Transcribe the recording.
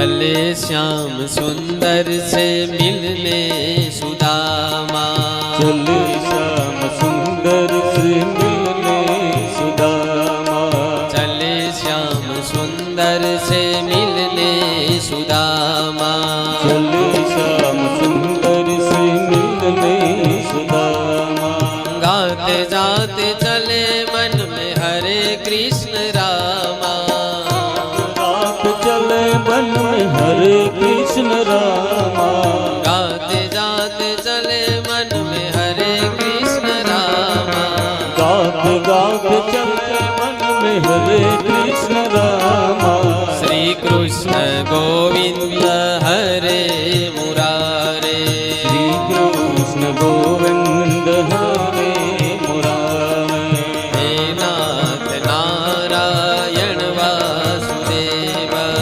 चले श्याम सुंदर से मिलने सुदामा। चले श्याम सुंदर से मिलने सुदामा। चले श्याम सुंदर से मिलने सुदामा। चले श्याम सुंदर से मिलने सुदामा। गाते जाते चले मन में हरे कृष्ण रामा। गाते चले मन में हरे कृष्ण रामा। गाते जाते चले मन में हरे कृष्ण रामा। गाते गाते चले मन में हरे कृष्ण रामा। श्री कृष्ण गोविंद